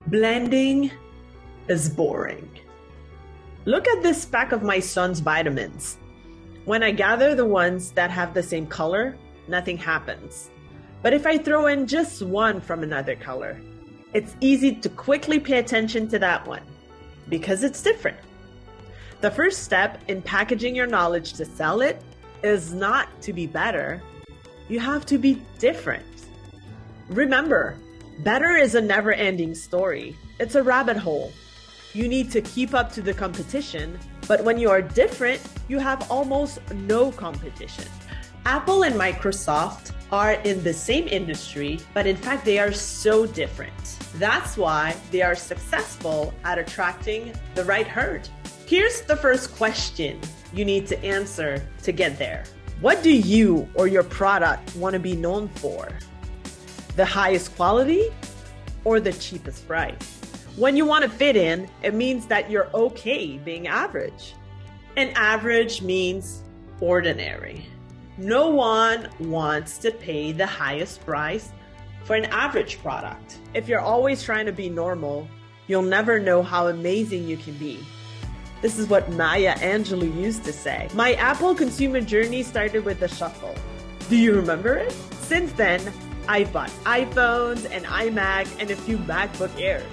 Blending is boring. Look at this pack of my son's vitamins. When I gather the ones that have the same color, nothing happens. But if I throw in just one from another color, it's easy to quickly pay attention to that one because it's different. The first step in packaging your knowledge to sell it is not to be better. You have to be different. Remember, better is a never-ending story. It's a rabbit hole. You need to keep up to the competition, but when you are different, you have almost no competition. Apple and Microsoft are in the same industry, but in fact, they are so different. That's why they are successful at attracting the right herd. Here's the first question you need to answer to get there. What do you or your product want to be known for? The highest quality or the cheapest price? When you want to fit in, it means that you're okay being average. And average means ordinary. No one wants to pay the highest price for an average product. If you're always trying to be normal, you'll never know how amazing you can be. This is what Maya Angelou used to say. My Apple consumer journey started with the shuffle. Do you remember it? Since then, I've bought iPhones and iMac and a few MacBook Airs.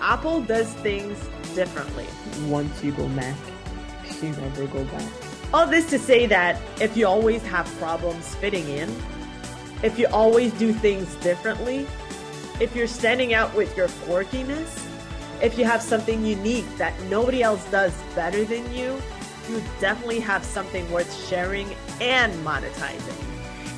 Apple does things differently. Once you go Mac, you never go back. All this to say that if you always have problems fitting in, if you always do things differently, if you're standing out with your quirkiness, if you have something unique that nobody else does better than you, you definitely have something worth sharing and monetizing.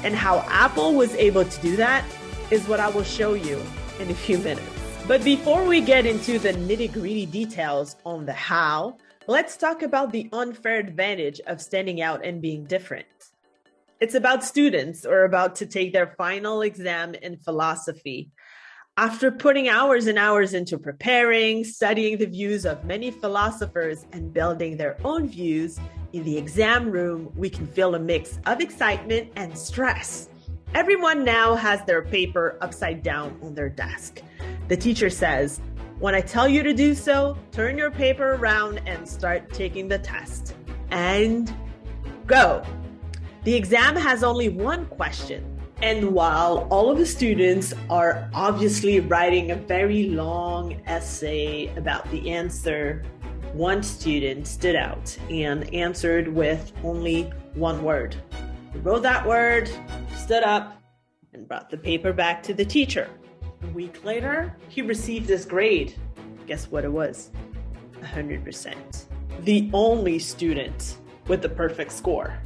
And how Apple was able to do that is what I will show you in a few minutes. But before we get into the nitty-gritty details on the how, let's talk about the unfair advantage of standing out and being different. It's about students who are about to take their final exam in philosophy. After putting hours and hours into preparing, studying the views of many philosophers, and building their own views, in the exam room, we can feel a mix of excitement and stress. Everyone now has their paper upside down on their desk. The teacher says, when I tell you to do so, turn your paper around and start taking the test. And go. The exam has only one question. And while all of the students are obviously writing a very long essay about the answer, one student stood out and answered with only one word. He wrote that word, stood up, and brought the paper back to the teacher. A week later, he received his grade. Guess what it was? 100%. The only student with the perfect score.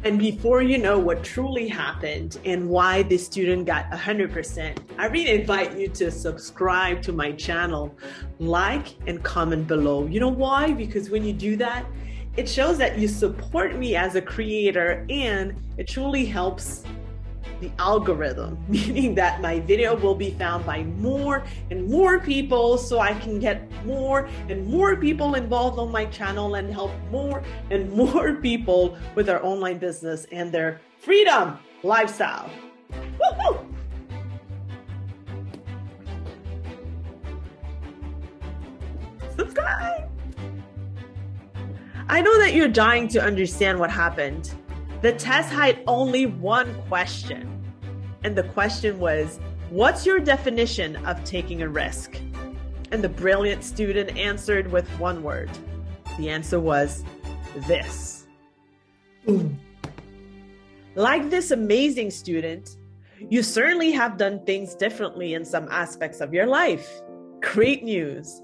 And before you know what truly happened and why this student got 100%, I really invite you to subscribe to my channel, like and comment below. You know why? Because when you do that, it shows that you support me as a creator and it truly helps the algorithm, meaning that my video will be found by more and more people so I can get more and more people involved on my channel and help more and more people with their online business and their freedom lifestyle. Woo-hoo! Subscribe! I know that you're dying to understand what happened. The test had only one question. And the question was, what's your definition of taking a risk? And the brilliant student answered with one word. The answer was this. Boom. Like this amazing student, you certainly have done things differently in some aspects of your life. Great news.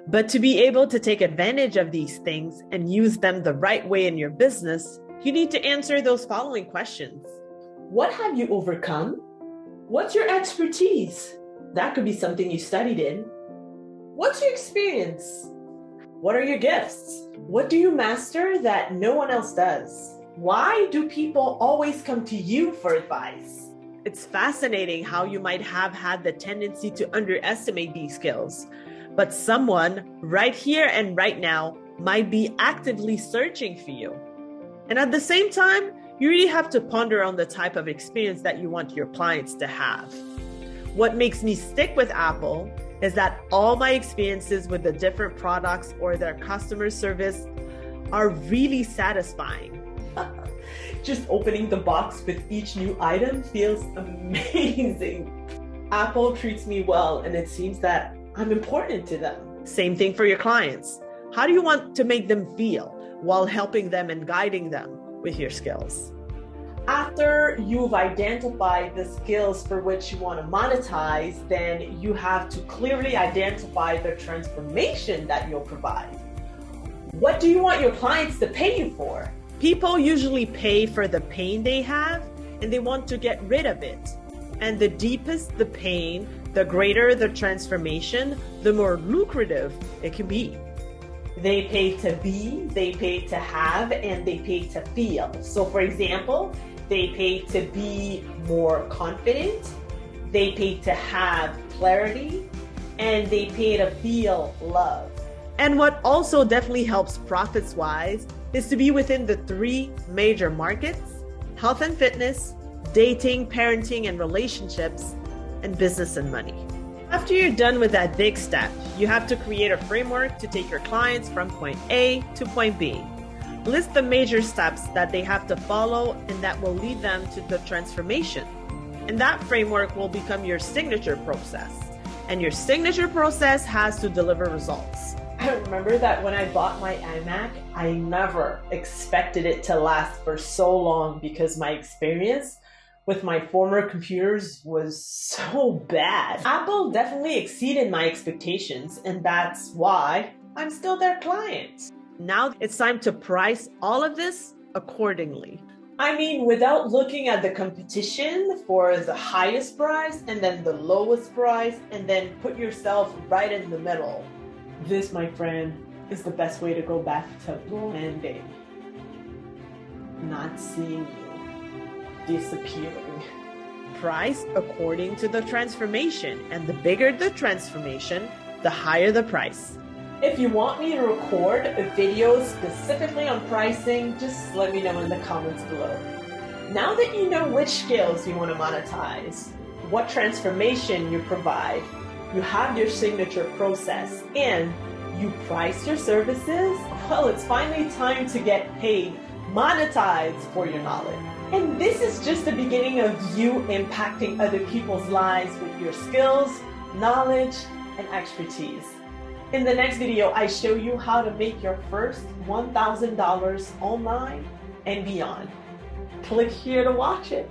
But to be able to take advantage of these things and use them the right way in your business, you need to answer those following questions. What have you overcome? What's your expertise? That could be something you studied in. What's your experience? What are your gifts? What do you master that no one else does? Why do people always come to you for advice? It's fascinating how you might have had the tendency to underestimate these skills, but someone right here and right now might be actively searching for you. And at the same time, you really have to ponder on the type of experience that you want your clients to have. What makes me stick with Apple is that all my experiences with the different products or their customer service are really satisfying. Just opening the box with each new item feels amazing. Apple treats me well, and it seems that I'm important to them. Same thing for your clients. How do you want to make them feel while helping them and guiding them with your skills? After you've identified the skills for which you want to monetize, then you have to clearly identify the transformation that you'll provide. What do you want your clients to pay you for? People usually pay for the pain they have, and they want to get rid of it. And the deepest the pain, the greater the transformation, the more lucrative it can be. They pay to be, they pay to have, and they pay to feel. So for example, they pay to be more confident, they pay to have clarity, and they pay to feel love. And what also definitely helps profits-wise is to be within the 3 major markets: health and fitness, dating, parenting and relationships, and business and money. After you're done with that big step, you have to create a framework to take your clients from point A to point B. List the major steps that they have to follow and that will lead them to the transformation. And that framework will become your signature process. And your signature process has to deliver results. I remember that when I bought my iMac, I never expected it to last for so long because my experience with my former computers was so bad. Apple definitely exceeded my expectations, and that's why I'm still their client. Now it's time to price all of this accordingly. I mean, without looking at the competition for the highest price and then the lowest price, and then put yourself right in the middle. This, my friend, is the best way to go back to landing. Not seeing you disappearing. Price according to the transformation, and the bigger the transformation, the higher the price. If you want me to record a video specifically on pricing, just let me know in the comments below. Now that you know which skills you want to monetize, what transformation you provide, you have your signature process, and you price your services, well, it's finally time to get paid, monetized for your knowledge. And this is just the beginning of you impacting other people's lives with your skills, knowledge, and expertise. In the next video, I show you how to make your first $1,000 online and beyond. Click here to watch it.